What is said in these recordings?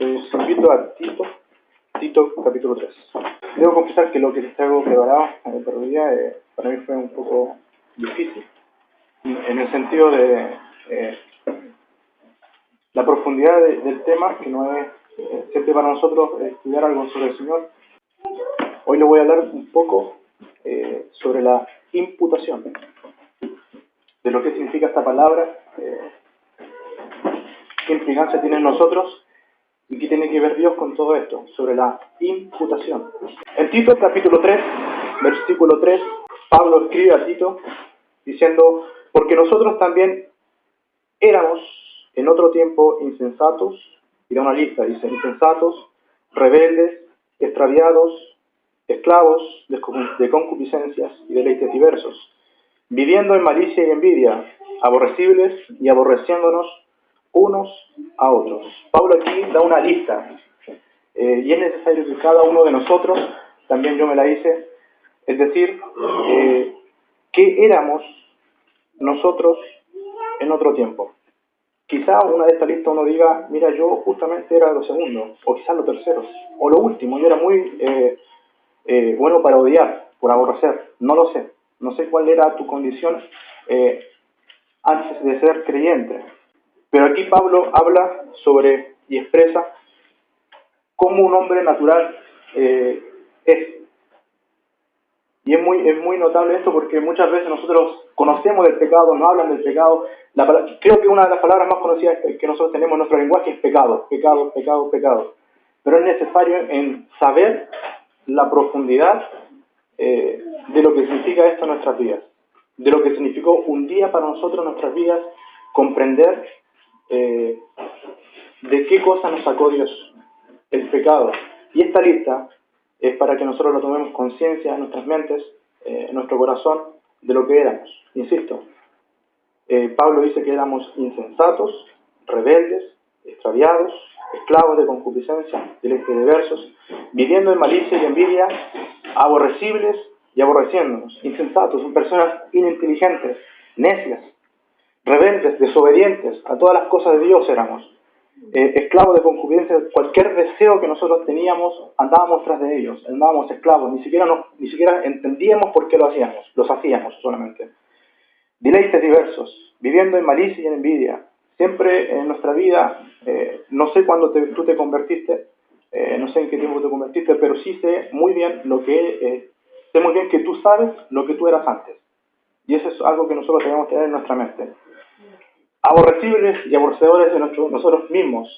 Les invito a Tito capítulo 3. Debo confesar que lo que les traigo preparado para hoy día para mí fue un poco difícil, en el sentido de la profundidad del tema, que no es siempre para nosotros estudiar algo sobre el Señor. Hoy les voy a hablar un poco sobre la imputación, de lo que significa esta palabra, qué implicancia tiene en nosotros y qué tiene que ver Dios con todo esto, sobre la imputación. En Tito capítulo 3, versículo 3, Pablo escribe a Tito diciendo: porque nosotros también éramos en otro tiempo insensatos, y da una lista, dice: insensatos, rebeldes, extraviados, esclavos de concupiscencias y deleites diversos, viviendo en malicia y envidia, aborrecibles y aborreciéndonos unos a otros. Pablo aquí da una lista, y es necesario que cada uno de nosotros, también yo me la hice, es decir, ¿qué éramos nosotros en otro tiempo? Quizá una de estas listas uno diga: mira, yo justamente era lo segundo, o quizás lo tercero, o lo último, yo era muy bueno para odiar, por aborrecer, no lo sé. No sé cuál era tu condición antes de ser creyente. Pero aquí Pablo habla sobre y expresa cómo un hombre natural es. Y es muy notable esto, porque muchas veces nosotros conocemos del pecado, nos hablan del pecado. Creo que una de las palabras más conocidas que nosotros tenemos en nuestro lenguaje es pecado, pecado, pecado, pecado. Pero es necesario en saber la profundidad de lo que significa esto en nuestras vidas, de lo que significó un día para nosotros en nuestras vidas, comprender de qué cosa nos sacó Dios, el pecado. Y esta lista es para que nosotros lo tomemos conciencia en nuestras mentes, en nuestro corazón, de lo que éramos. Insisto, Pablo dice que éramos insensatos, rebeldes, extraviados, esclavos de concupiscencia, deleites diversos, viviendo en malicia y envidia, aborrecibles y aborreciéndonos. Insensatos, son personas ininteligentes, necias, rebeldes, desobedientes, a todas las cosas de Dios éramos. Esclavos de concupiscencia, cualquier deseo que nosotros teníamos, andábamos tras de ellos, andábamos esclavos, ni siquiera entendíamos por qué los hacíamos solamente. Deleites diversos, viviendo en malicia y en envidia. Siempre en nuestra vida, no sé cuándo tú te convertiste, no sé en qué tiempo te convertiste, pero sí sé muy bien que tú sabes lo que tú eras antes. Y eso es algo que nosotros debemos tener en nuestra mente. Aborrecibles y aborrecedores de nosotros mismos.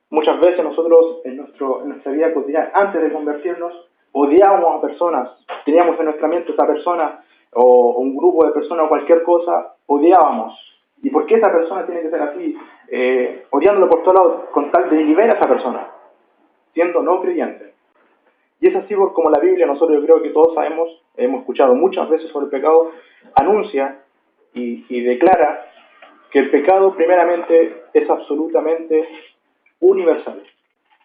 Muchas veces nosotros en nuestra vida cotidiana, antes de convertirnos, odiábamos a personas, teníamos en nuestra mente esa persona o un grupo de personas o cualquier cosa, odiábamos. ¿Y por qué esa persona tiene que ser así? Odiándolo por todos lados, con tal de liberar a esa persona, siendo no creyente. Y es así como la Biblia, nosotros yo creo que todos sabemos, hemos escuchado muchas veces sobre el pecado, anuncia y declara que el pecado primeramente es absolutamente universal.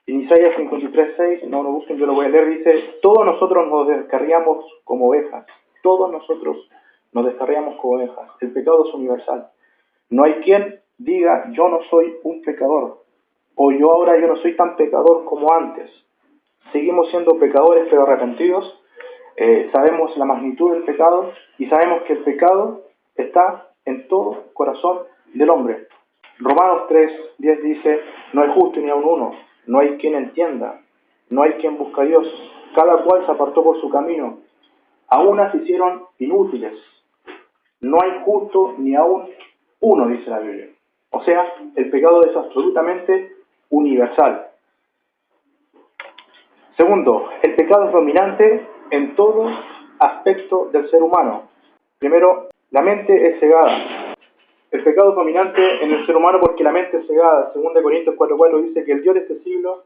En Isaías 53:6, no lo busquen, yo lo voy a leer, dice: todos nosotros nos descarriamos como ovejas, todos nosotros nos descarriamos como ovejas. El pecado es universal. No hay quien diga: yo no soy un pecador, o yo no soy tan pecador como antes. Seguimos siendo pecadores pero arrepentidos. Sabemos la magnitud del pecado y sabemos que el pecado está en todo corazón del hombre. Romanos 3:10 dice: no hay justo ni aun uno, no hay quien entienda, no hay quien busque a Dios, cada cual se apartó por su camino, a unas se hicieron inútiles, no hay justo ni aun uno, dice la Biblia. O sea, el pecado es absolutamente universal. Segundo, el pecado es dominante en todo aspecto del ser humano. Primero, la mente es cegada. El pecado es dominante en el ser humano porque la mente es cegada. 2 Corintios 4:4 dice que el Dios de este siglo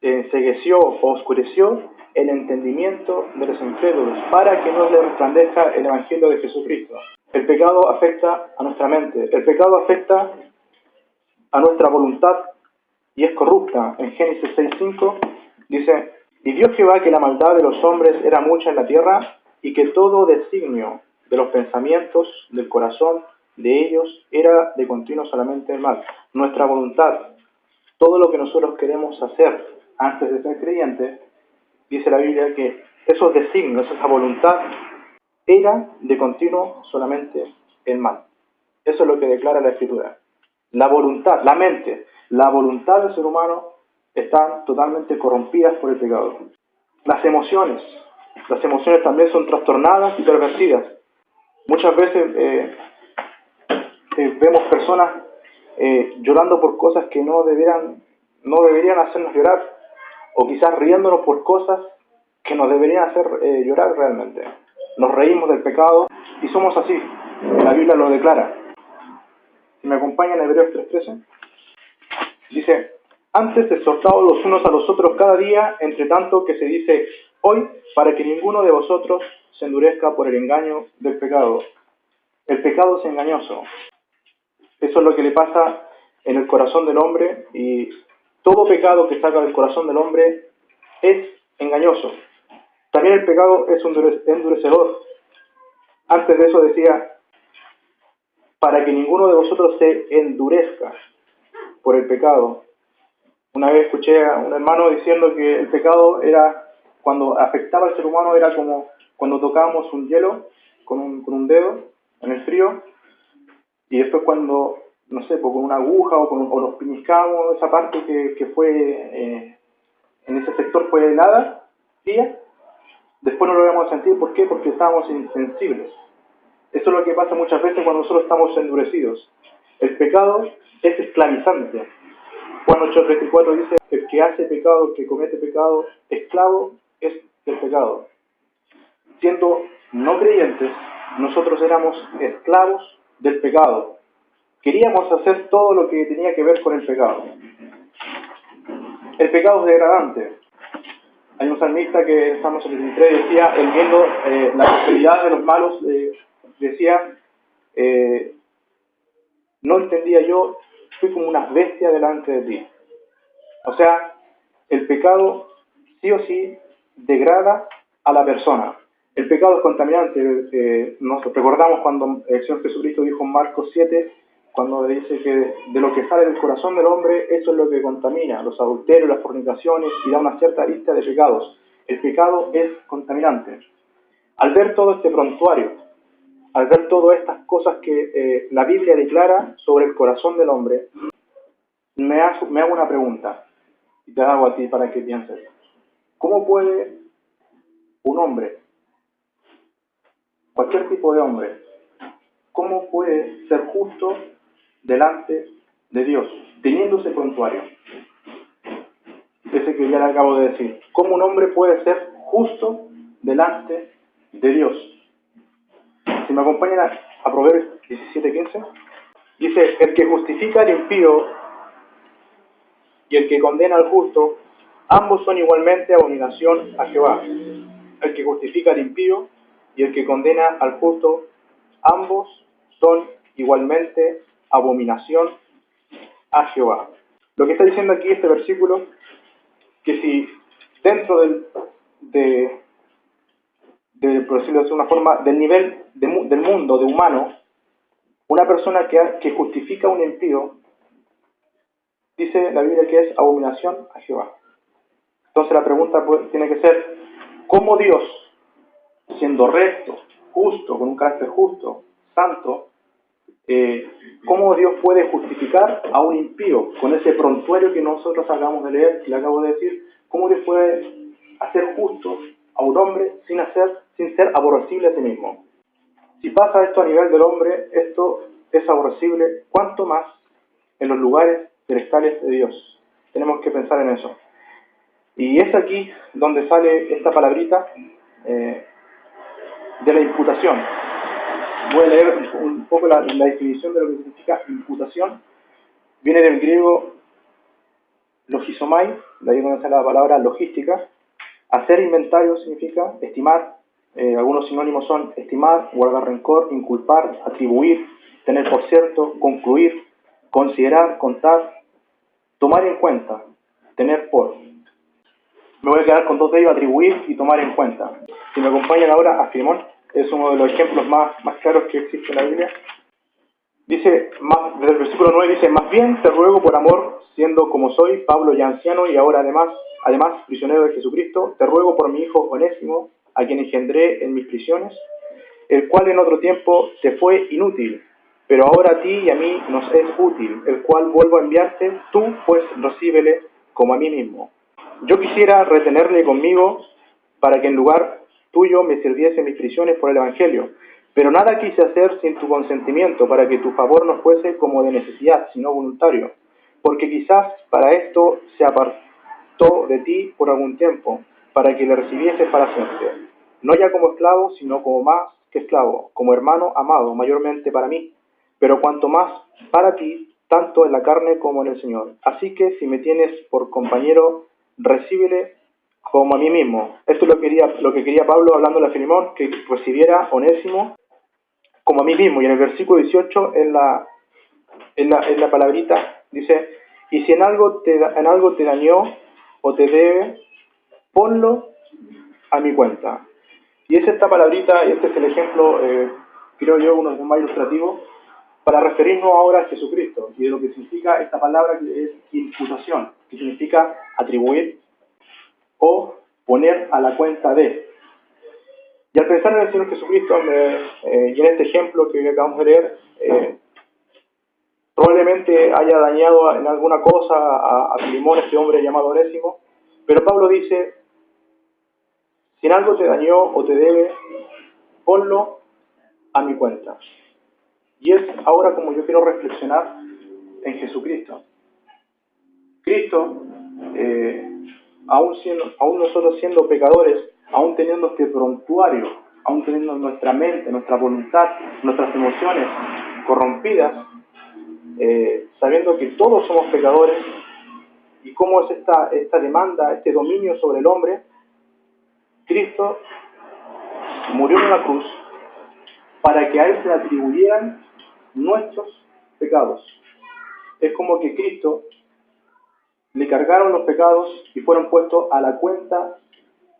encegueció o oscureció el entendimiento de los incrédulos para que no les resplandezca el Evangelio de Jesucristo. El pecado afecta a nuestra mente. El pecado afecta a nuestra voluntad y es corrupta. En Génesis 6:5 dice: y vio Jehová que la maldad de los hombres era mucha en la tierra, y que todo designio de los pensamientos del corazón de ellos era de continuo solamente el mal. Nuestra voluntad, todo lo que nosotros queremos hacer antes de ser creyentes, dice la Biblia que esos designios, esa voluntad, era de continuo solamente el mal. Eso es lo que declara la Escritura. La voluntad, la mente, la voluntad del ser humano están totalmente corrompidas por el pecado. Las emociones también son trastornadas y pervertidas. Muchas veces vemos personas llorando por cosas que no deberían hacernos llorar, o quizás riéndonos por cosas que nos deberían hacer llorar realmente. Nos reímos del pecado y somos así. La Biblia lo declara. Si me acompañan, Hebreos 3:13, dice: antes exhortaos los unos a los otros cada día, entre tanto que se dice hoy, para que ninguno de vosotros se endurezca por el engaño del pecado. El pecado es engañoso. Eso es lo que le pasa en el corazón del hombre, y todo pecado que saca del corazón del hombre es engañoso. También el pecado es endurecedor. Antes de eso decía, para que ninguno de vosotros se endurezca por el pecado. Una vez escuché a un hermano diciendo que el pecado era, cuando afectaba al ser humano, era como cuando tocábamos un hielo con un dedo en el frío, y después cuando, no sé, con una aguja o nos piñiscábamos esa parte que fue, en ese sector fue helada, fría, después no lo íbamos a sentir. ¿Por qué? Porque estábamos insensibles. Eso es lo que pasa muchas veces cuando nosotros estamos endurecidos. El pecado es esclavizante. Juan 8:34 dice: el que hace pecado, el que comete pecado, esclavo es del pecado. Siendo no creyentes, nosotros éramos esclavos del pecado. Queríamos hacer todo lo que tenía que ver con el pecado. El pecado es degradante. Hay un salmista que en Salmo 73 decía, él viendo la prosperidad de los malos, decía, no entendía yo, fui como una bestia delante de ti. O sea, el pecado sí o sí degrada a la persona. El pecado es contaminante. Nos recordamos cuando el Señor Jesucristo dijo en Marcos 7, cuando dice que de lo que sale del corazón del hombre, eso es lo que contamina, los adulterios, las fornicaciones, y da una cierta lista de pecados. El pecado es contaminante. Al ver todo este prontuario, al ver todas estas cosas que la Biblia declara sobre el corazón del hombre, me hago una pregunta, y te la hago a ti para que pienses. ¿Cómo puede un hombre, cualquier tipo de hombre, cómo puede ser justo delante de Dios, teniendo ese prontuario? Ese que ya le acabo de decir. ¿Cómo un hombre puede ser justo delante de Dios? Si me acompañan a Proverbios 17:15, dice: el que justifica al impío y el que condena al justo, ambos son igualmente abominación a Jehová. El que justifica al impío y el que condena al justo, ambos son igualmente abominación a Jehová. Lo que está diciendo aquí este versículo, que si dentro por decirlo de una forma, del nivel del mundo, de humano, una persona que justifica a un impío, dice la Biblia que es abominación a Jehová. Entonces la pregunta tiene que ser, ¿cómo Dios, siendo recto, justo, con un carácter justo, santo, cómo Dios puede justificar a un impío con ese prontuario que nosotros acabamos de leer, que le acabo de decir? ¿Cómo Dios puede hacer justo a un hombre sin ser aborrecible a sí mismo? Si pasa esto a nivel del hombre, esto es aborrecible, ¿cuánto más en los lugares celestiales de Dios? Tenemos que pensar en eso. Y es aquí donde sale esta palabrita de la imputación. Voy a leer un poco la definición de lo que significa imputación. Viene del griego logisomai, de ahí donde sale la palabra logística. Hacer inventario significa estimar. Algunos sinónimos son estimar, guardar rencor, inculpar, atribuir, tener por cierto, concluir, considerar, contar, tomar en cuenta, tener por. Me voy a quedar con dos de ellos: atribuir y tomar en cuenta. Si me acompañan ahora a Filemón, es uno de los ejemplos más claros que existe en la Biblia. Dice, desde el versículo 9 dice, más bien te ruego por amor, siendo como soy, Pablo ya anciano y ahora además prisionero de Jesucristo, te ruego por mi hijo Onésimo, a quien engendré en mis prisiones, el cual en otro tiempo te fue inútil, pero ahora a ti y a mí nos es útil, el cual vuelvo a enviarte, tú pues recíbele como a mí mismo. Yo quisiera retenerle conmigo para que en lugar tuyo me sirviese en mis prisiones por el Evangelio, pero nada quise hacer sin tu consentimiento, para que tu favor no fuese como de necesidad, sino voluntario, porque quizás para esto se apartó de ti por algún tiempo, para que le recibieses para siempre, no ya como esclavo, sino como más que esclavo, como hermano amado, mayormente para mí, pero cuanto más para ti, tanto en la carne como en el Señor. Así que si me tienes por compañero, recíbele como a mí mismo. Esto es lo que quería Pablo hablándole a Filemón, que recibiera Onésimo como a mí mismo. Y en el versículo 18, en la palabrita, dice, y si en algo te dañó o te debe, ponlo a mi cuenta. Y es esta palabrita, y este es el ejemplo, creo yo, uno más ilustrativo, para referirnos ahora a Jesucristo, y de lo que significa esta palabra, que es imputación, que significa atribuir o poner a la cuenta de. Y al pensar en el Señor Jesucristo, y en este ejemplo que acabamos de leer, probablemente haya dañado en alguna cosa a Filemón, este hombre llamado Onésimo, pero Pablo dice, si en algo te dañó o te debe, ponlo a mi cuenta. Y es ahora como yo quiero reflexionar en Jesucristo. Cristo, aún nosotros siendo pecadores, aún teniendo este prontuario, aún teniendo nuestra mente, nuestra voluntad, nuestras emociones corrompidas, sabiendo que todos somos pecadores, y cómo es esta demanda, este dominio sobre el hombre, Cristo murió en la cruz para que a Él se atribuyeran nuestros pecados. Es como que Cristo le cargaron los pecados y fueron puestos a la cuenta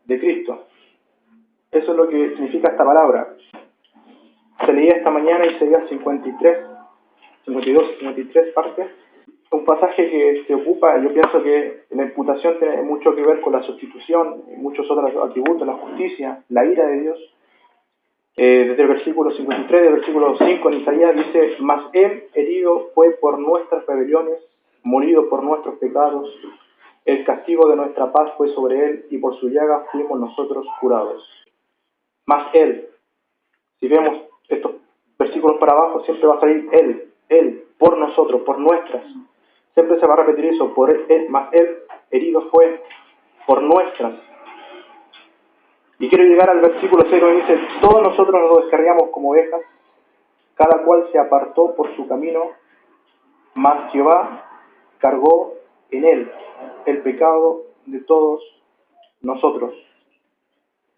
de Cristo. Eso es lo que significa esta palabra. Se leía esta mañana Isaías 52 y 53 partes. Un pasaje que se ocupa, yo pienso que la imputación tiene mucho que ver con la sustitución y muchos otros atributos, la justicia, la ira de Dios. Desde el versículo 53, del versículo 5 en Isaías dice, mas Él herido fue por nuestras rebeliones, molido por nuestros pecados, el castigo de nuestra paz fue sobre Él, y por su llaga fuimos nosotros curados. Mas Él, si vemos estos versículos para abajo, siempre va a salir Él, por nosotros, por nuestras. Siempre se va a repetir eso, por Él, mas Él herido fue por nuestras. Y quiero llegar al versículo 6 donde dice, todos nosotros nos descarriamos como ovejas, cada cual se apartó por su camino, mas Jehová cargó en Él el pecado de todos nosotros.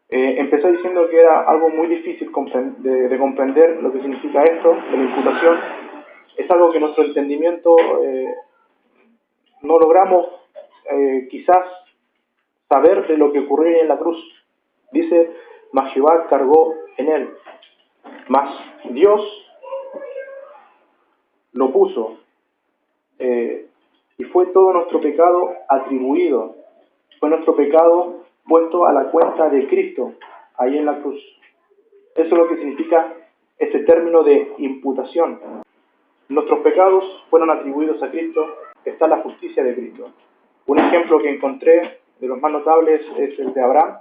Empezó diciendo que era algo muy difícil de comprender lo que significa esto, de la imputación. Es algo que nuestro entendimiento no logramos quizás saber de lo que ocurrió en la cruz. Dice, mas Jehová cargó en Él. Mas Dios lo puso. Y fue todo nuestro pecado atribuido. Fue nuestro pecado puesto a la cuenta de Cristo, ahí en la cruz. Eso es lo que significa ese término de imputación. Nuestros pecados fueron atribuidos a Cristo, está la justicia de Cristo. Un ejemplo que encontré de los más notables es el de Abraham,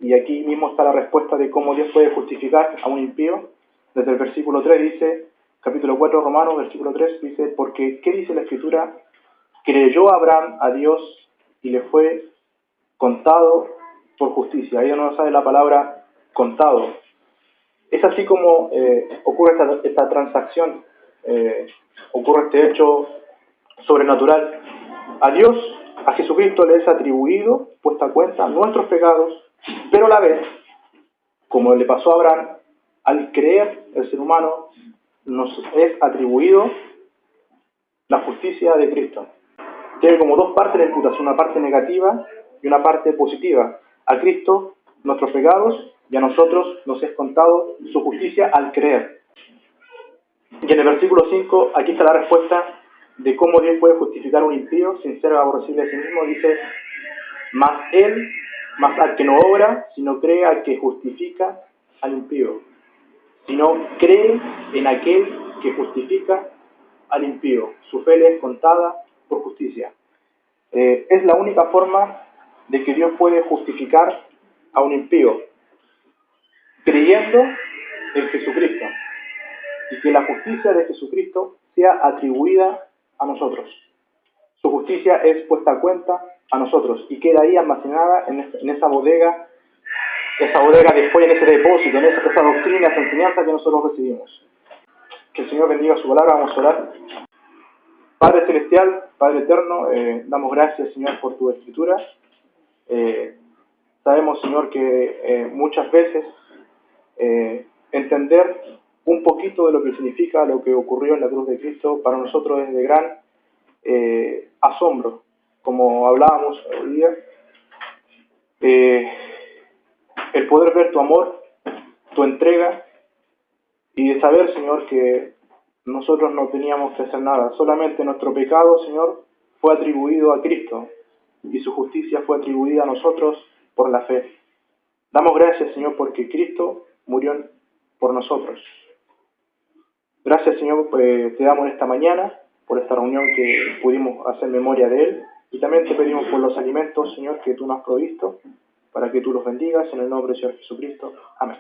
y aquí mismo está la respuesta de cómo Dios puede justificar a un impío. Desde el versículo 3 dice, capítulo 4 Romanos, versículo 3 dice, porque ¿qué dice la Escritura? Creyó Abraham a Dios y le fue contado por justicia. Ahí no sale la palabra contado. Es así como ocurre esta transacción, ocurre este hecho sobrenatural. A Dios, a Jesucristo le es atribuido, puesta a cuenta, nuestros pecados, pero a la vez, como le pasó a Abraham, al creer el ser humano, nos es atribuido la justicia de Cristo. Tiene como dos partes la imputación, una parte negativa y una parte positiva. A Cristo, nuestros pecados, y a nosotros nos es contado su justicia al creer. Y en el versículo 5, aquí está la respuesta de cómo Dios puede justificar a un impío sin ser aborrecible de sí mismo. Dice, mas al que no obra, sino cree al que justifica al impío. Sino cree en aquel que justifica al impío. Su fe le es contada por justicia. Es la única forma de que Dios puede justificar a un impío, creyendo en Jesucristo, y que la justicia de Jesucristo sea atribuida a nosotros. Su justicia es puesta a cuenta a nosotros y queda ahí almacenada en esa bodega después, en ese depósito, en esa doctrina, esa enseñanza que nosotros recibimos. Que el Señor bendiga su palabra. Vamos a orar. Padre Celestial, Padre Eterno, damos gracias, Señor, por tu escritura. Sabemos, Señor, que muchas veces entender un poquito de lo que significa lo que ocurrió en la cruz de Cristo para nosotros es de gran asombro, como hablábamos hoy día. El poder ver tu amor, tu entrega, y de saber, Señor, que nosotros no teníamos que hacer nada, solamente nuestro pecado, Señor, fue atribuido a Cristo y su justicia fue atribuida a nosotros por la fe. Damos gracias, Señor, porque Cristo murió por nosotros. Gracias, Señor, pues, te damos esta mañana por esta reunión que pudimos hacer memoria de Él, y también te pedimos por los alimentos, Señor, que tú nos has provisto, para que tú los bendigas en el nombre del Señor Jesucristo. Amén.